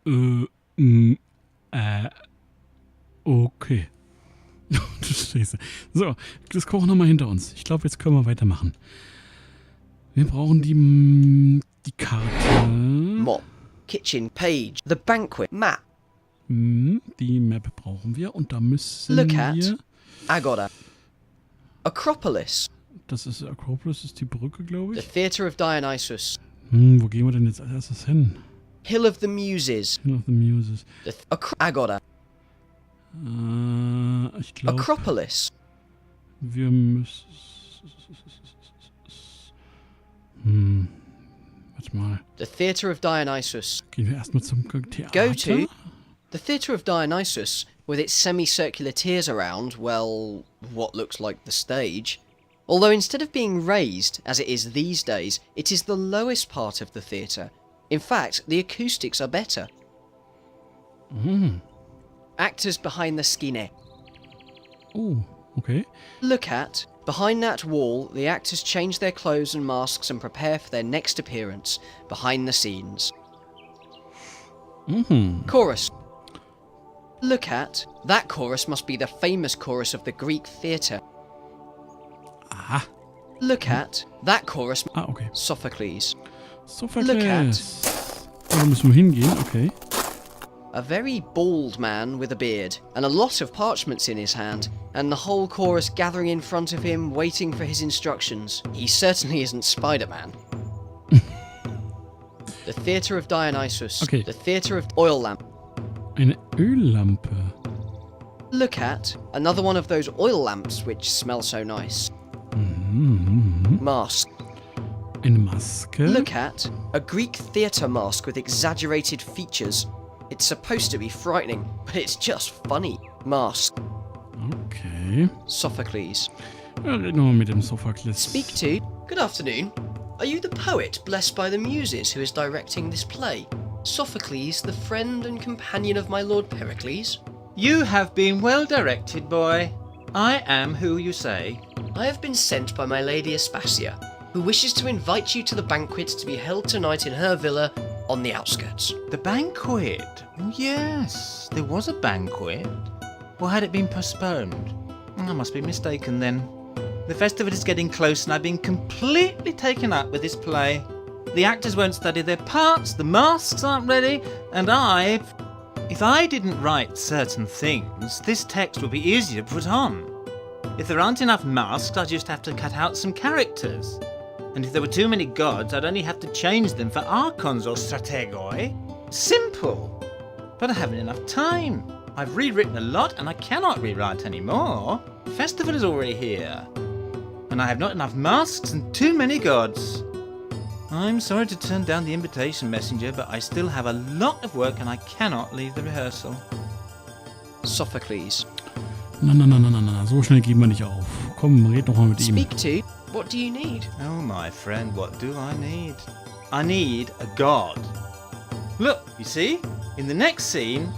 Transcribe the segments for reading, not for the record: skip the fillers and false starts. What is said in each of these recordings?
Mm, okay. Du Scheiße. So, das Kochen haben wir hinter uns. Ich glaube, jetzt können wir weitermachen. Wir brauchen die Karte. Mop, kitchen, page, the banquet, map. Die Map brauchen wir und da müssen Look at wir... Agora. Acropolis. Das ist Acropolis, ist die Brücke, glaube The ich. Theatre of Dionysus. Wo gehen wir denn jetzt als erstes hin? Hill of the Muses. Hill of the Muses. Agora. Ich glaube... Acropolis. Wir müssen... Warte mal. The Theatre of Dionysus. Gehen wir erstmal zum Theater? Go to the Theatre of Dionysus, with its semicircular tiers around, well, what looks like the stage. Although instead of being raised, as it is these days, it is the lowest part of the theatre. In fact, the acoustics are better. Actors behind the scene. Oh, okay. Look at, behind that wall, the actors change their clothes and masks and prepare for their next appearance, behind the scenes. Chorus. Look at, that chorus must be the famous chorus of the Greek theatre. Aha. Look at, that chorus... Okay. Sophocles. Sophocles. Look at. Da müssen wir hingehen, okay. A very bald man with a beard, and a lot of parchments in his hand, and the whole chorus gathering in front of him, waiting for his instructions. He certainly isn't Spider-Man. The Theatre of Dionysus. Okay. The Theatre of Oil Lamp. Eine Öllampe. Look at, another one of those oil lamps which smell so nice. Mask. Eine Maske. Look at, a Greek theatre mask with exaggerated features. It's supposed to be frightening, but it's just funny. Mask. Okay. Sophocles. Ja, reden wir mal mit dem Sophocles. Speak to. Good afternoon. Are you the poet blessed by the Muses who is directing this play? Sophocles, the friend and companion of my Lord Pericles? You have been well directed, boy. I am who you say. I have been sent by my lady Aspasia, who wishes to invite you to the banquet to be held tonight in her villa on the outskirts. The banquet? Yes, there was a banquet. Or had it been postponed? I must be mistaken then. The festival is getting close and I've been completely taken up with this play. The actors won't study their parts, the masks aren't ready, and if I didn't write certain things, this text would be easier to put on. If there aren't enough masks, I just have to cut out some characters. And if there were too many gods, I'd only have to change them for archons or strategoi. Simple! But I haven't enough time. I've rewritten a lot and I cannot rewrite any more. The festival is already here. And I have not enough masks and too many gods. I'm sorry to turn down the invitation, messenger, but I still have a lot of work and I cannot leave the rehearsal. Sophocles. Na, so schnell geben wir nicht auf. Komm, red noch mal mit ihm. Speak to. What do you need? Oh, my friend, what do I need? I need a god. Look, you see? In the next scene,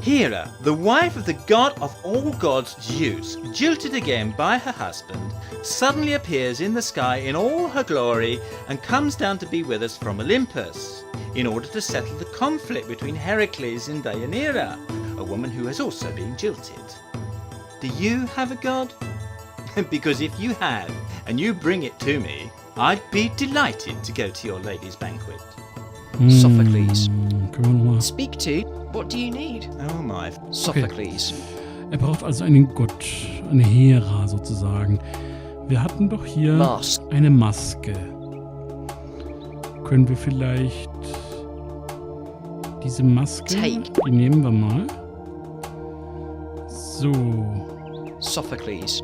Hera, the wife of the god of all gods, Zeus, jilted again by her husband, suddenly appears in the sky in all her glory and comes down to be with us from Olympus in order to settle the conflict between Heracles and Deianira, a woman who has also been jilted. Do you have a god? Because if you have, and you bring it to me, I'd be delighted to go to your lady's banquet. Sophocles. Können wir noch mal. Speak to. What do you need? Oh my. Sophocles. Er braucht also einen Gott, eine Hera sozusagen. Wir hatten doch hier Mask. eine Maske. Können wir vielleicht diese Maske, Take. die nehmen wir mal. So. Sophocles.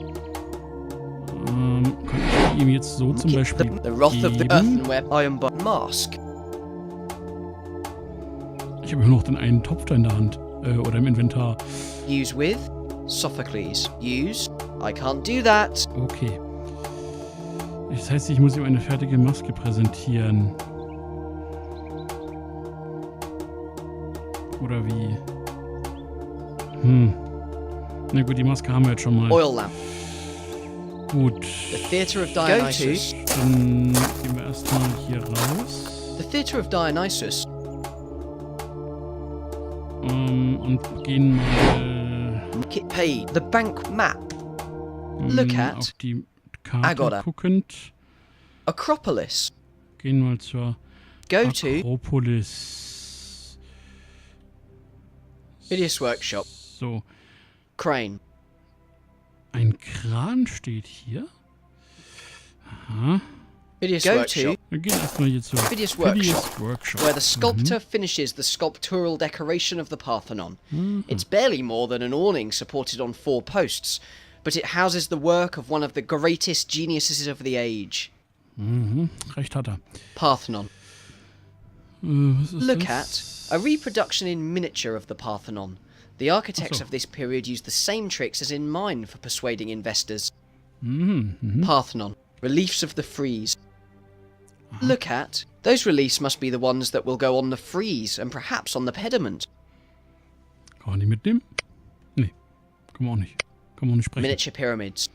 Kann ich ihm jetzt so zum Beispiel The wrath of the geben? earthenware iron mask. Ich habe nur noch den einen Topf da in der Hand. Oder im Inventar. Use with. Sophocles. Use. I can't do that. Okay. Das heißt, ich muss ihm eine fertige Maske präsentieren. Oder wie? Na gut, die Maske haben wir jetzt schon mal. Oil lamp. Gut. The Theatre of Dionysus. Dann gehen wir erstmal hier raus. The Theatre of Dionysus. Und gehen mal Pay the bank map. Look at auf die Karte Agora. guckend. Acropolis. Gehen mal zur Go to Akropolis. Phidias Workshop. So, Crane. ein Kran steht hier. Aha. Phidias Go Workshop. Wir gehen erstmal hier zu Phidias Workshop. Where the sculptor finishes the sculptural decoration of the Parthenon. It's barely more than an awning supported on 4 posts, but it houses the work of one of the greatest geniuses of the age. Recht hat er. Parthenon. Was ist Look das? at a reproduction in miniature of the Parthenon. The architects of this period used the same tricks as in mine for persuading investors. Parthenon. Reliefs of the frieze. Look at. Those reliefs must be the ones that will go on the frieze and perhaps on the pediment. Kann man die mitnehmen? Nee, kann man auch nicht. Kann man auch nicht sprechen. Miniature pyramids.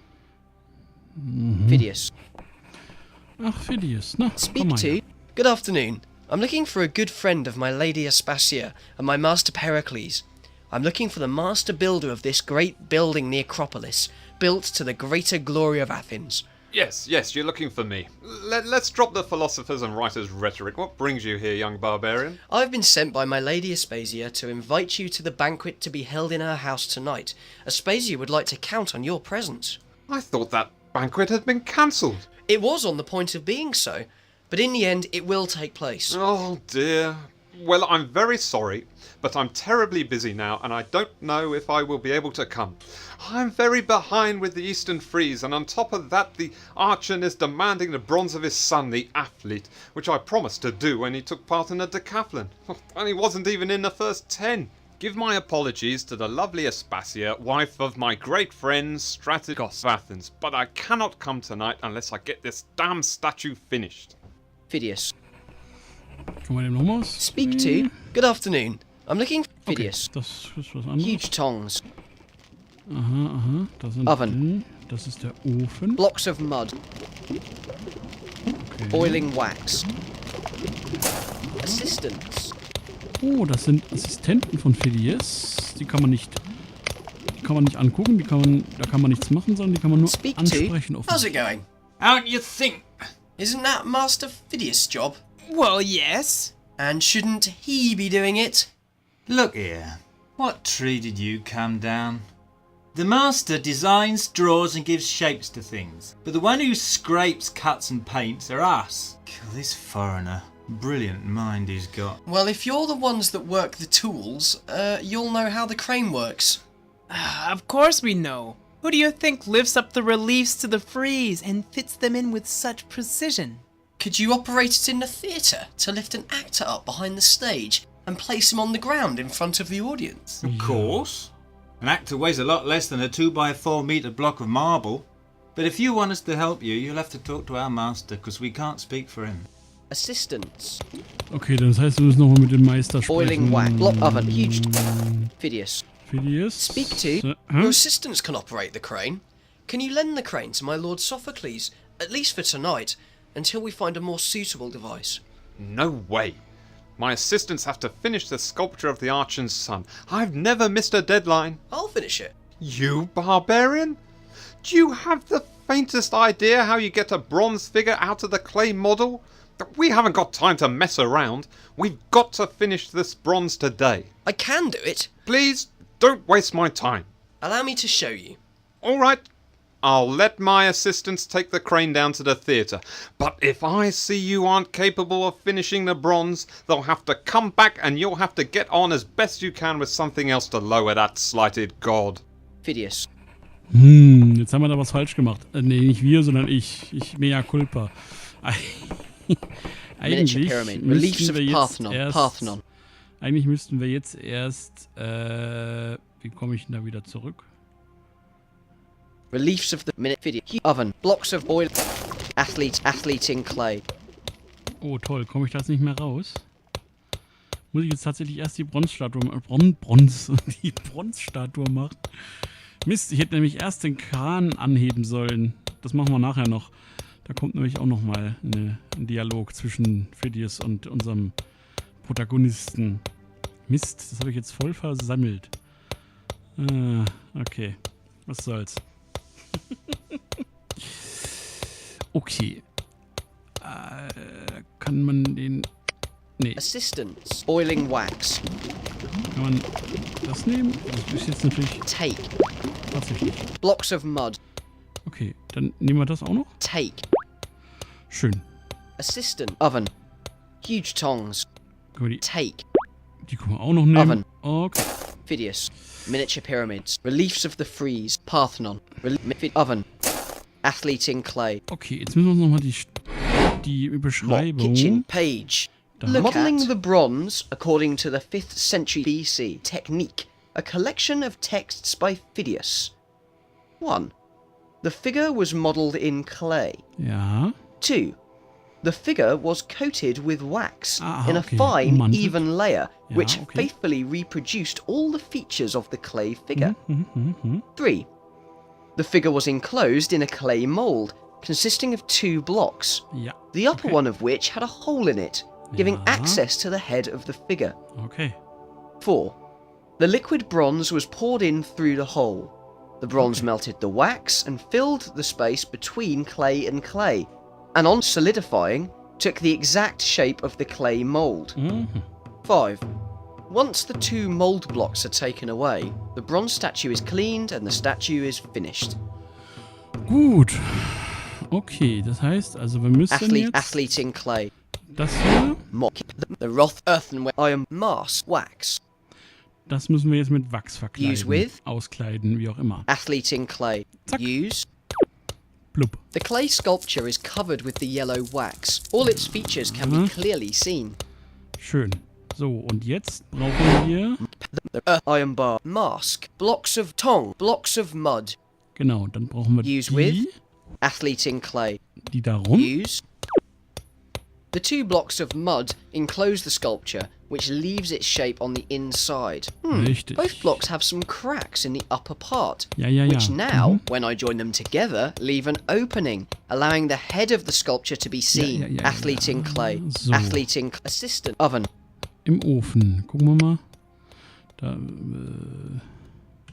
Phidias. Ach, Phidias. Na, komm Speak mal to. her. Good afternoon. I'm looking for a good friend of my lady Aspasia and my master Pericles. I'm looking for the master builder of this great building, the Acropolis, built to the greater glory of Athens. Yes, you're looking for me. Let's drop the philosophers and writers' rhetoric. What brings you here, young barbarian? I've been sent by my lady Aspasia to invite you to the banquet to be held in her house tonight. Aspasia would like to count on your presence. I thought that banquet had been cancelled. It was on the point of being so, but in the end it will take place. Oh dear. Well, I'm very sorry, but I'm terribly busy now and I don't know if I will be able to come. I'm very behind with the Eastern Frieze, and on top of that the Archon is demanding the bronze of his son, the athlete, which I promised to do when he took part in a decathlon. And he wasn't even in the first 10. Give my apologies to the lovely Aspasia, wife of my great friend Strategos of Athens, but I cannot come tonight unless I get this damn statue finished. Phidias. Kann man den nochmal aus? Speak to. Good afternoon. I'm looking for Okay, Phidias. das ist was anderes. Huge tongs. Aha. Da sind Oven. Das ist der Ofen. Blocks of mud. Okay. Boiling wax. Assistants. Oh, das sind Assistenten von Phidias. Die kann man nicht angucken, da kann man nichts machen, sondern die kann man nur Speak to. ansprechen. How's it going? How do you think? Isn't that Master Phidias' job? Well, yes. And shouldn't he be doing it? Look here, what tree did you come down? The master designs, draws and gives shapes to things, but the one who scrapes, cuts and paints are us. This foreigner, brilliant mind he's got. Well, if you're the ones that work the tools, you'll know how the crane works. Of course we know. Who do you think lifts up the reliefs to the frieze and fits them in with such precision? Could you operate it in the theatre to lift an actor up behind the stage and place him on the ground in front of the audience? Of course. An actor weighs a lot less than a 2x4 metre block of marble. But if you want us to help you, you'll have to talk to our master, because we can't speak for him. Assistants. Okay, das heißt, wir müssen nochmal mit dem Meister Boiling sprechen. wax. Block oven. Huge. Phidias. Phidias. Speak to. Your assistants can operate the crane. Can you lend the crane to my lord Sophocles, at least for tonight, until we find a more suitable device? No way. My assistants have to finish the sculpture of the Archon's son. I've never missed a deadline. I'll finish it. You barbarian? Do you have the faintest idea how you get a bronze figure out of the clay model? We haven't got time to mess around. We've got to finish this bronze today. I can do it. Please, don't waste my time. Allow me to show you. All right, I'll let my assistants take the crane down to the theatre. But if I see you aren't capable of finishing the bronze, they'll have to come back and you'll have to get on as best you can with something else to lower that slighted god. Phidias. Jetzt haben wir da was falsch gemacht. Nee, nicht wir, sondern ich. Mea culpa. Miniature pyramid. Reliefs of Parthenon. Eigentlich müssten wir jetzt erst, wie komme ich denn da wieder zurück? Reliefs of the minute oven. Blocks of oil. Athlete in clay. Oh toll, komme ich da jetzt nicht mehr raus? Muss ich jetzt tatsächlich erst die Bronzestatue machen? Mist, ich hätte nämlich erst den Kran anheben sollen. Das machen wir nachher noch. Da kommt nämlich auch nochmal ein Dialog zwischen Phidias und unserem Protagonisten. Mist, das habe ich jetzt voll versammelt. Okay. Was soll's. Okay. Kann man den... Nee, Assistance. Boiling wax. kann man das nehmen? Das ist jetzt natürlich Take. tatsächlich. Blocks of mud. Okay, dann nehmen wir das auch noch. Take. Schön. Assistant. Oven. Huge tongs. Können wir Take. die können wir auch noch nehmen. Oven. Okay. Phidias. Miniature pyramids. Reliefs of the frieze. Parthenon. Oven. Athlete in clay. Okay, jetzt müssen wir uns nochmal die Beschreibung... Kitchen page. Modeling the bronze according to the 5th century BC technique. A collection of texts by Phidias. 1. The figure was modelled in clay. Ja. 2. The figure was coated with wax Ah, in a okay. fine, Ummantet. even layer, Ja, which okay. faithfully reproduced all the features of the clay figure. 3. The figure was enclosed in a clay mould, consisting of 2 blocks, Ja. the upper Okay. one of which had a hole in it, giving Ja. access to the head of the figure. Okay. 4. The liquid bronze was poured in through the hole. The bronze Okay. melted the wax and filled the space between clay and clay, and on solidifying, took the exact shape of the clay mould. 5. Once the 2 mould blocks are taken away, the bronze statue is cleaned and the statue is finished. Gut. Okay, das heißt, also wir müssen jetzt Athlete in clay. das hier, The Roth earthenware iron mask wax. das müssen wir jetzt mit Wachs Use verkleiden, with? auskleiden, wie auch immer. Athlete in clay. Zack. Use. Blub. The clay sculpture is covered with the yellow wax. All its features can be clearly seen. Schön. So, und jetzt brauchen wir, Iron bar mask. Blocks of tong. Blocks of mud. genau, dann brauchen wir Use with? die, Athlete in clay. die da rum. Use. The 2 blocks of mud enclose the sculpture, which leaves its shape on the inside. Richtig. Both blocks have some cracks in the upper part, Ja, ja, ja. which now, when I join them together, leave an opening, allowing the head of the sculpture to be seen. ja, ja, Athlete in clay. So. Athlete in assistant oven. Im Ofen. Gucken wir mal. Da,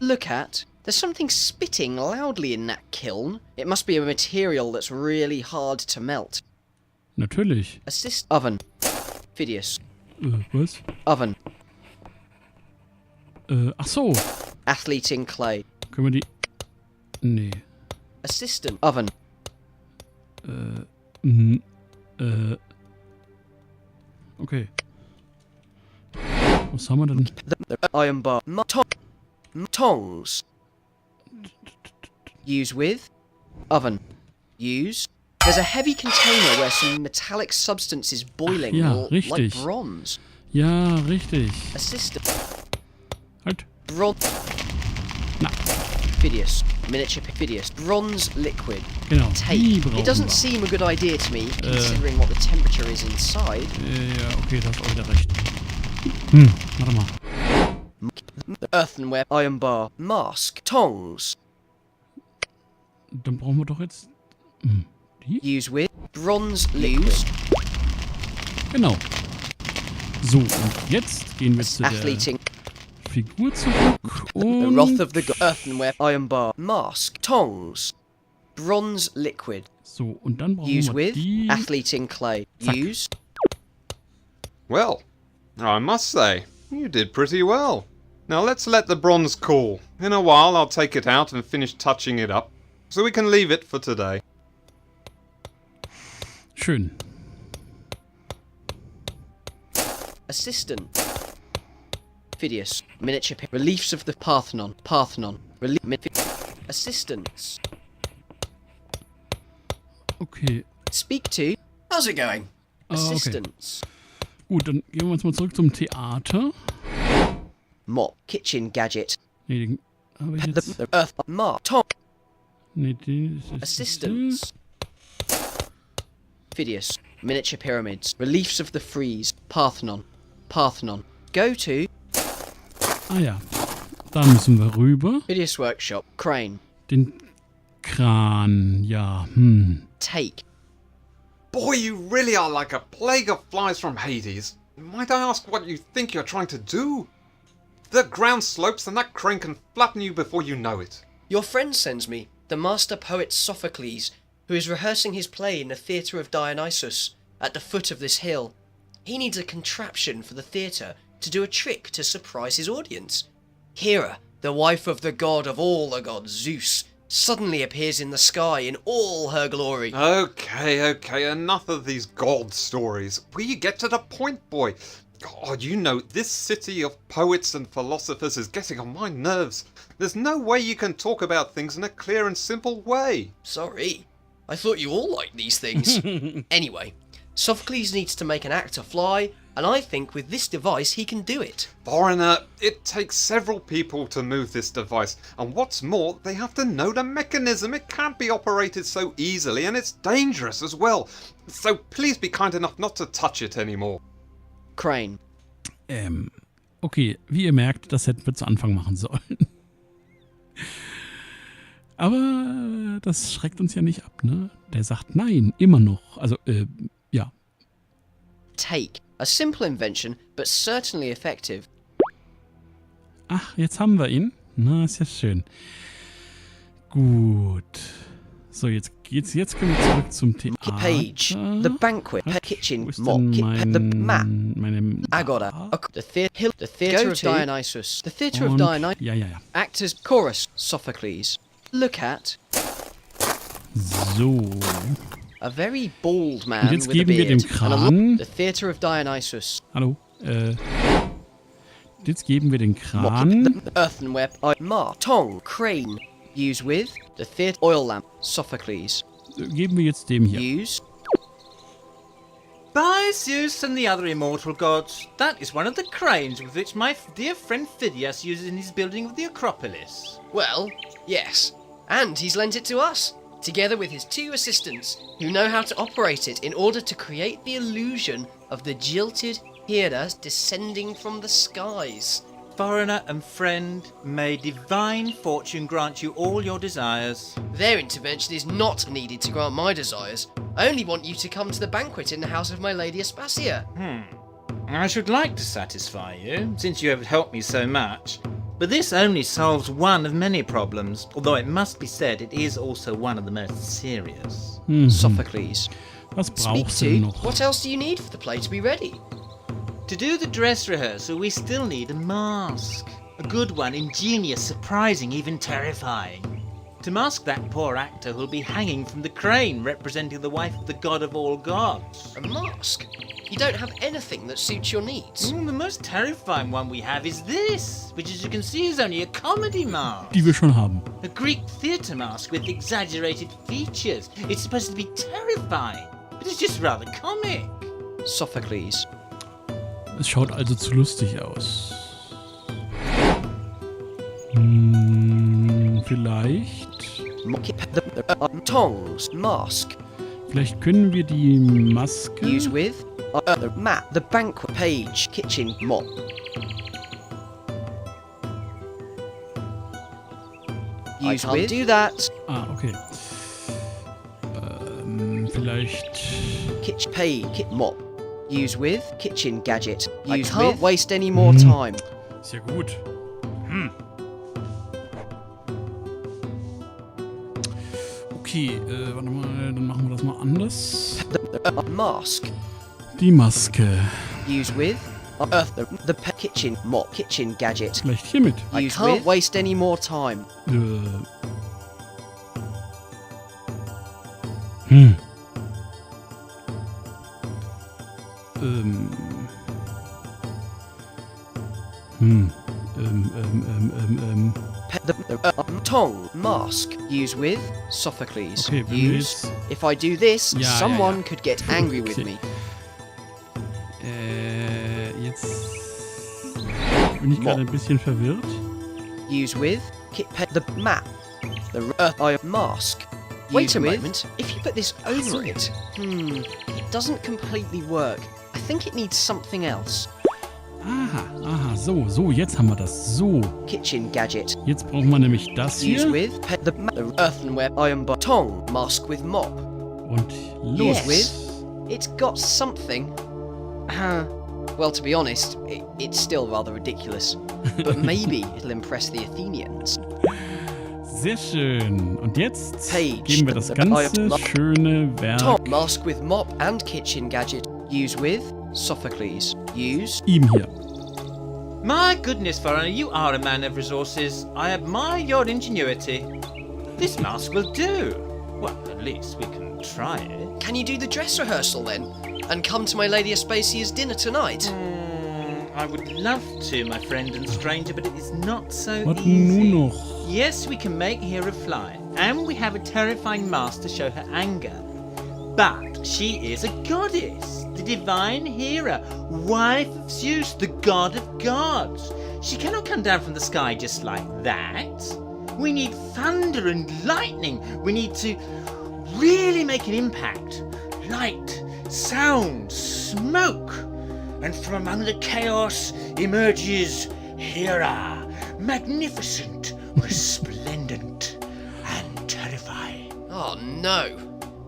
Look at. There's something spitting loudly in that kiln. It must be a material that's really hard to melt. natürlich. Assist oven. Phidias. Was? Oven. Ach so. Athlete in clay. Können wir die... Nee. Assistant oven. Okay. Was haben wir denn? The iron bar. Tongs. Use with. Oven. Use. There's a heavy container where some metallic substance is boiling, ja, like richtig. bronze. Ja, richtig. Assistant. Halt. Bronze. Na. Phidias. Miniature Phidias. Bronze liquid. Genau. Take. Die brauchen It doesn't wir. seem a good idea to me, considering what the temperature is inside. Ja, okay, da hast auch wieder recht. Warte mal. Earthenware. Iron bar. Mask. Tongs. Dann brauchen wir doch jetzt... Die? Use with. Bronze liquid. Genau. So, und jetzt gehen wir zu der Athleting. Figur zurück The und... Wrath of the Earthenware. Iron bar. Mask. Tongs. Bronze liquid. So, und dann brauchen Use wir with. die... Athlete in clay. Zack. Use. Well, I must say, you did pretty well. Now let's let the bronze cool. In a while I'll take it out and finish touching it up, so we can leave it for today. Schön. Assistant. Phidias. Miniature reliefs of the Parthenon. Parthenon. Assistants. Okay. Speak to. How's it going? Okay. Assistants. Gut, dann gehen wir jetzt mal zurück zum Theater. Mop. Kitchen gadget. Nee, den habe ich jetzt... The Earth. Mark. Tom. Nee, den ist... Assistants. Phidias. Miniature pyramids. Reliefs of the frieze. Parthenon. Parthenon. Go to. Ah ja. Da müssen wir rüber. Phidias workshop. Crane. Den Kran, ja. Take. Boy, you really are like a plague of flies from Hades. Might I ask what you think you're trying to do? The ground slopes and that crane can flatten you before you know it. Your friend sends me, the master poet Sophocles, who is rehearsing his play in the theatre of Dionysus, at the foot of this hill. He needs a contraption for the theatre to do a trick to surprise his audience. Hera, the wife of the god of all the gods, Zeus, suddenly appears in the sky in all her glory. Okay, enough of these god stories. Will you get to the point, boy? God, you know, this city of poets and philosophers is getting on my nerves. There's no way you can talk about things in a clear and simple way. Sorry, I thought you all liked these things. Anyway, Sophocles needs to make an actor fly, and I think with this device he can do it. Foreigner, it takes several people to move this device, and what's more, they have to know the mechanism. It can't be operated so easily, and it's dangerous as well. So please be kind enough not to touch it anymore. Crane. Okay, wie ihr merkt, das hätten wir zu Anfang machen sollen. Aber das schreckt uns ja nicht ab, ne? Der sagt nein, immer noch. Also, ja. Take. A simple invention, but certainly effective. Ach, jetzt haben wir ihn. Na, ist ja schön. Gut. So, jetzt können wir zurück zum Theater. Page. The banquet. Kitchen. Wo ist Mop. denn The map. meine Agora. The theatre of Dionysus. The theatre of Und- Dionysus. Ja. Actors. Chorus. Sophocles. Look at So. a very bald man Und jetzt with a geben wir dem beard. And a Kran- the theatre of Dionysus. Hallo. Jetzt geben wir den Mop. Kran. The earthenware. Mar. Tong. Crane. Use with the theatre oil lamp. Sophocles. Geben wir jetzt dem hier. Use. By Zeus and the other immortal gods, that is one of the cranes with which my dear friend Phidias uses in his building of the Acropolis. Well, yes. And he's lent it to us, together with his 2 assistants, who know how to operate it in order to create the illusion of the jilted Hera descending from the skies. Foreigner and friend, may divine fortune grant you all your desires. Their intervention is not needed to grant my desires. I only want you to come to the banquet in the house of my lady Aspasia. I should like to satisfy you, since you have helped me so much. But this only solves one of many problems, although it must be said it is also one of the most serious. Sophocles. Was Speak brauchst du denn to. noch? What else do you need for the play to be ready? To do the dress rehearsal, we still need a mask. A good one, ingenious, surprising, even terrifying. To mask that poor actor who'll be hanging from the crane representing the wife of the god of all gods. A mask? You don't have anything that suits your needs. The most terrifying one we have is this, which as you can see is only a comedy mask. Die wir schon haben. A Greek theatre mask with exaggerated features. It's supposed to be terrifying, but it's just rather comic. Sophocles. Es schaut also zu lustig aus. Vielleicht. Tongs. Mask. Vielleicht können wir die Maske. Use with the map, the banquet page, kitchen, mop. Use with. Do that. Okay. Vielleicht. Kitchen page, mop. Use with kitchen gadget. Use I can't with. Waste any more time. Ist ja gut. Okay, warte mal, dann machen wir das mal anders. Mask. Die Maske. Use with the kitchen mop, kitchen gadget. Vielleicht hiermit. I can't waste any more time. Tong, mask. Use with Sophocles. Okay, wenn wir Use. jetzt, If I do this, Ja, someone ja. could get angry with Okay. me. Jetzt bin ich gerade ein bisschen verwirrt. Use with the map. The mask. Wait a moment. If you put this over it, it doesn't completely work. I think it needs something else. Aha, so, jetzt haben wir das. So, Kitchen gadget. jetzt brauchen wir nämlich das Use hier. with the earthenware iron tong mask with mop. Und los. Use with. It's got something. Well, to be honest, it's still rather ridiculous. But maybe it'll impress the Athenians. Sehr schön. Und jetzt Page, geben wir das ganze schöne Werk Top, mask with mop and kitchen gadget. Use with Sophocles. Use ihm hier. My goodness, Foreigner, you are a man of resources. I admire your ingenuity. This mask will do. Well, at least we can try it. Can you do the dress rehearsal then? And come to my Lady Aspasia's dinner tonight? I would love to, my friend and stranger, but it is not so Was easy. nun noch? Yes, we can make Hera fly, and we have a terrifying mask to show her anger. But she is a goddess, the divine Hera, wife of Zeus, the god of gods. She cannot come down from the sky just like that. We need thunder and lightning. We need to really make an impact. Light, sound, smoke. And from among the chaos emerges Hera, magnificent, resplendent, and terrifying. Oh no!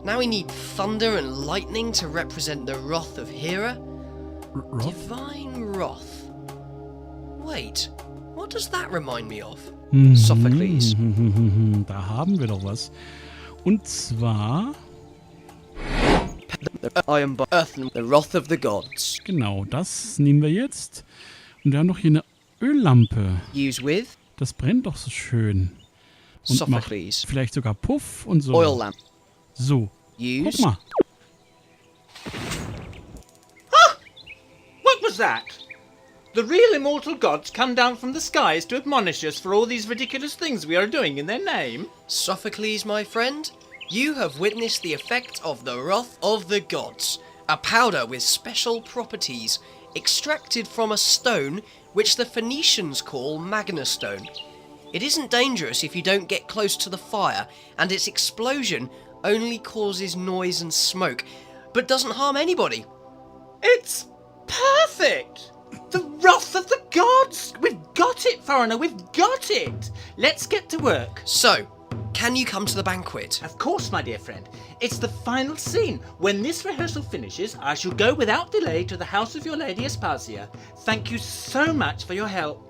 Now we need thunder and lightning to represent the wrath of Hera? Roth? Divine wrath. Wait, what does that remind me of? Mhm. Sophocles. Da haben wir doch was. Und zwar, I am by earth and the wrath of the gods. genau, das nehmen wir jetzt. Und wir haben noch hier eine Öllampe. Use with Das brennt doch so schön. Und macht Sophocles. vielleicht sogar Puff und so. Oil lamp. So, guck Use mal. What was that? The real immortal gods come down from the skies to admonish us for all these ridiculous things we are doing in their name? Sophocles, my friend. You have witnessed the effect of the wrath of the gods, a powder with special properties, extracted from a stone which the Phoenicians call Magna Stone. It isn't dangerous if you don't get close to the fire, and its explosion only causes noise and smoke, but doesn't harm anybody. It's perfect! The wrath of the gods! We've got it, Foreigner, we've got it! Let's get to work. So, can you come to the banquet? Of course, my dear friend. It's the final scene. When this rehearsal finishes, I shall go without delay to the house of your Lady Aspasia. Thank you so much for your help.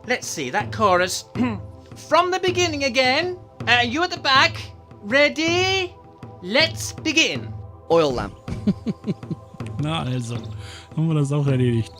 Let's see, that chorus. From the beginning again. You at the back. Ready? Let's begin. Oil lamp. Na also, haben wir das auch erledigt.